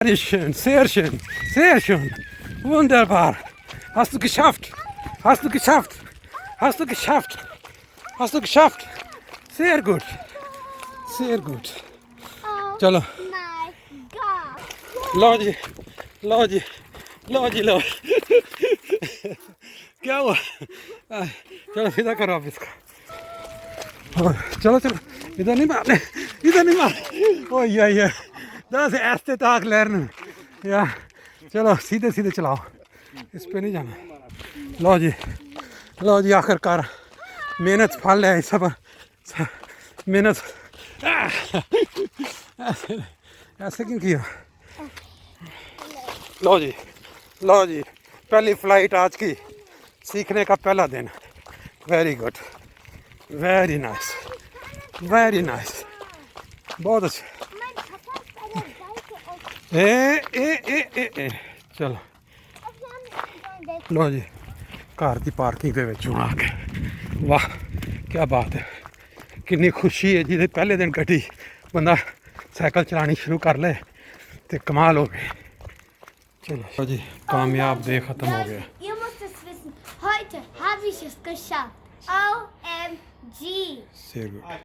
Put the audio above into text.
Sehr schön, sehr schön, sehr schön. Wunderbar. Hast du geschafft. Hast du geschafft. Hast du geschafft. Hast du geschafft. Sehr gut. Sehr gut. चलो My God. लो जी लो जी लो जी लो क्या हुआ चलो सीधा करो आप इसको चलो चलो इधर नहीं मारने इधर नहीं मार ओ ये दस ऐसे ताक लहरने या चलो सीधे सीधे चलाओ इस पे नहीं जाना लो जी आखिरकार मेहनत फल है सब मेहनत ऐसे क्यों किया लो जी पहली फ्लाइट आज की सीखने का पहला दिन वेरी गुड वेरी नाइस बहुत अच्छे ए चलो लो जी घर की पार्किंग के विच आ के वाह क्या बात है कितनी खुशी है जिसे पहले दिन गड्डी बंदा साइकिल चलानी शुरू कर ले तो कमाल हो गई चलो जी कामयाब डे ख़त्म हो गया Ihr müsst es wissen. Heute habe ich es geschafft. OMG. Sehr gut